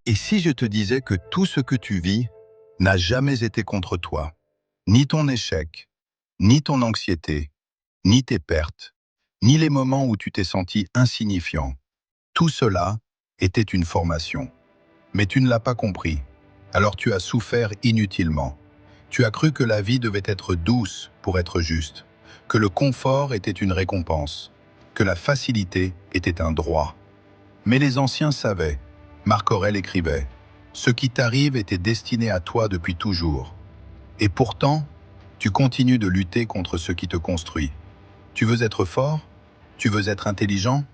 Et si je te disais que tout ce que tu vis n'a jamais été contre toi, ni ton échec, ni ton anxiété, ni tes pertes, ni les moments où tu t'es senti insignifiant, tout cela était une formation. Mais tu ne l'as pas compris, alors tu as souffert inutilement. Tu as cru que la vie devait être douce pour être juste, que le confort était une récompense, que la facilité était un droit. Mais les anciens savaient, Marc Aurèle écrivait, « Ce qui t'arrive était destiné à toi depuis toujours. » Et pourtant, tu continues de lutter contre ce qui te construit. Tu veux être fort? Tu veux être intelligent?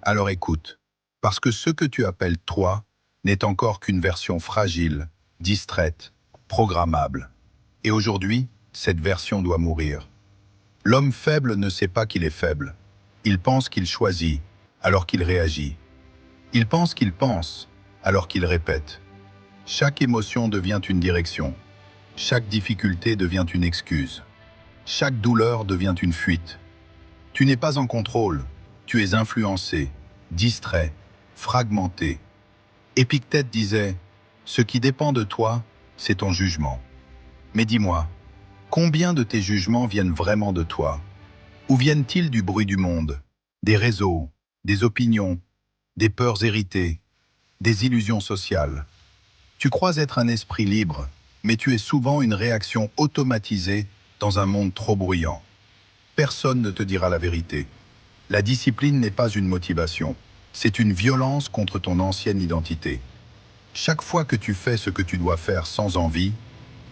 Alors écoute, parce que ce que tu appelles toi n'est encore qu'une version fragile, distraite, programmable. Et aujourd'hui, cette version doit mourir. L'homme faible ne sait pas qu'il est faible. Il pense qu'il choisit, alors qu'il réagit. Il pense qu'il pense, alors qu'il répète. Chaque émotion devient une direction. Chaque difficulté devient une excuse. Chaque douleur devient une fuite. Tu n'es pas en contrôle. Tu es influencé, distrait, fragmenté. Épictète disait, « Ce qui dépend de toi, c'est ton jugement. » Mais dis-moi, combien de tes jugements viennent vraiment de toi? Ou viennent-ils du bruit du monde, des réseaux, des opinions, des peurs héritées, des illusions sociales? Tu crois être un esprit libre, mais tu es souvent une réaction automatisée dans un monde trop bruyant. Personne ne te dira la vérité. La discipline n'est pas une motivation, c'est une violence contre ton ancienne identité. Chaque fois que tu fais ce que tu dois faire sans envie,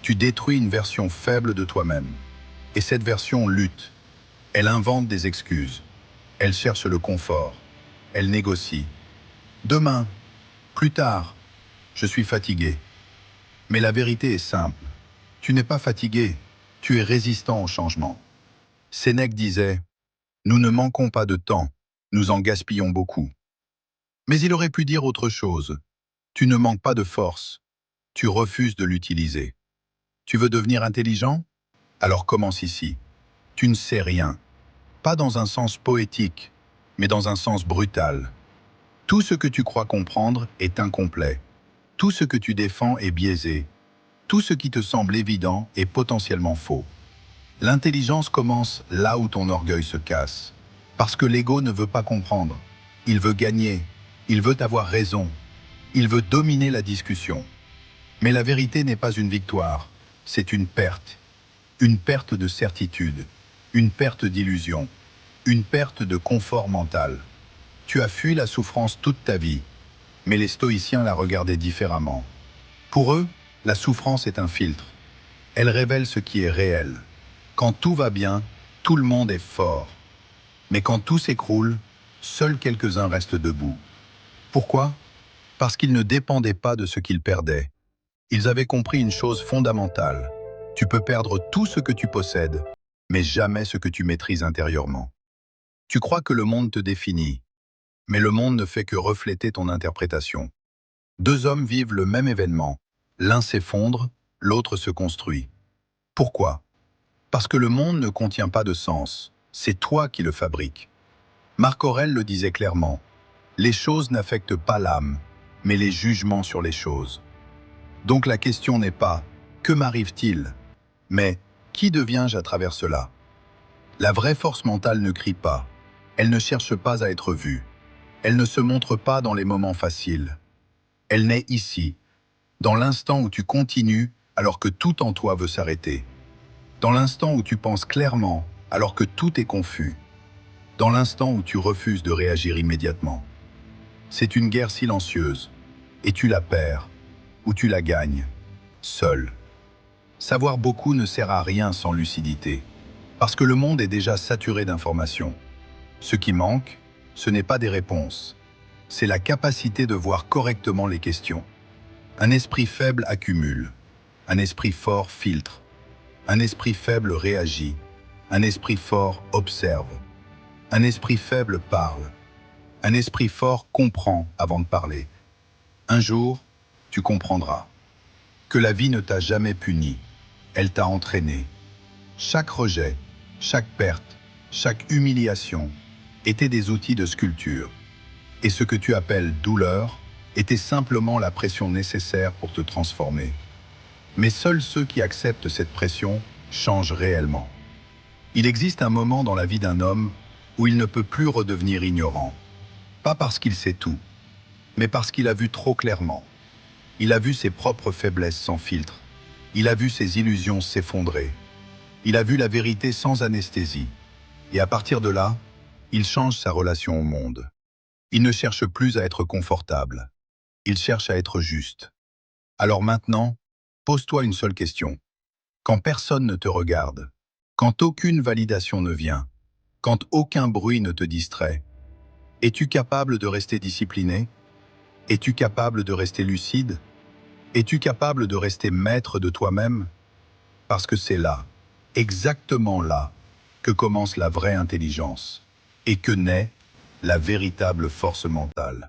tu détruis une version faible de toi-même. Et cette version lutte. Elle invente des excuses. Elle cherche le confort. Elle négocie. Demain, plus tard, je suis fatigué. Mais la vérité est simple. Tu n'es pas fatigué, tu es résistant au changement. Sénèque disait, « Nous ne manquons pas de temps, nous en gaspillons beaucoup. » Mais il aurait pu dire autre chose. Tu ne manques pas de force, tu refuses de l'utiliser. Tu veux devenir intelligent? Alors commence ici. Tu ne sais rien. Pas dans un sens poétique, mais dans un sens brutal. Tout ce que tu crois comprendre est incomplet. Tout ce que tu défends est biaisé. Tout ce qui te semble évident est potentiellement faux. L'intelligence commence là où ton orgueil se casse. Parce que l'ego ne veut pas comprendre. Il veut gagner. Il veut avoir raison. Il veut dominer la discussion. Mais la vérité n'est pas une victoire. C'est une perte. Une perte de certitude. Une perte d'illusion. Une perte de confort mental. Tu as fui la souffrance toute ta vie. Mais les stoïciens la regardaient différemment. Pour eux, la souffrance est un filtre. Elle révèle ce qui est réel. Quand tout va bien, tout le monde est fort. Mais quand tout s'écroule, seuls quelques-uns restent debout. Pourquoi? Parce qu'ils ne dépendaient pas de ce qu'ils perdaient. Ils avaient compris une chose fondamentale. Tu peux perdre tout ce que tu possèdes, mais jamais ce que tu maîtrises intérieurement. Tu crois que le monde te définit, mais le monde ne fait que refléter ton interprétation. Deux hommes vivent le même événement. L'un s'effondre, l'autre se construit. Pourquoi? Parce que le monde ne contient pas de sens. C'est toi qui le fabriques. Marc Aurèle le disait clairement. Les choses n'affectent pas l'âme, mais les jugements sur les choses. Donc la question n'est pas « que m'arrive-t-il ?» mais « qui deviens-je à travers cela ?» La vraie force mentale ne crie pas. Elle ne cherche pas à être vue. Elle ne se montre pas dans les moments faciles. Elle naît ici, dans l'instant où tu continues alors que tout en toi veut s'arrêter. Dans l'instant où tu penses clairement alors que tout est confus. Dans l'instant où tu refuses de réagir immédiatement. C'est une guerre silencieuse, et tu la perds, ou tu la gagnes, seul. Savoir beaucoup ne sert à rien sans lucidité, parce que le monde est déjà saturé d'informations. Ce qui manque, ce n'est pas des réponses, c'est la capacité de voir correctement les questions. Un esprit faible accumule, un esprit fort filtre, un esprit faible réagit, un esprit fort observe, un esprit faible parle, un esprit fort comprend avant de parler. Un jour, tu comprendras que la vie ne t'a jamais puni, elle t'a entraîné. Chaque rejet, chaque perte, chaque humiliation étaient des outils de sculpture. Et ce que tu appelles douleur était simplement la pression nécessaire pour te transformer. Mais seuls ceux qui acceptent cette pression changent réellement. Il existe un moment dans la vie d'un homme où il ne peut plus redevenir ignorant. Pas parce qu'il sait tout, mais parce qu'il a vu trop clairement. Il a vu ses propres faiblesses sans filtre. Il a vu ses illusions s'effondrer. Il a vu la vérité sans anesthésie. Et à partir de là, il change sa relation au monde. Il ne cherche plus à être confortable. Il cherche à être juste. Alors maintenant, pose-toi une seule question. Quand personne ne te regarde, quand aucune validation ne vient, quand aucun bruit ne te distrait, es-tu capable de rester discipliné? Es-tu capable de rester lucide? Es-tu capable de rester maître de toi-même? Parce que c'est là, exactement là, que commence la vraie intelligence et que naît la véritable force mentale.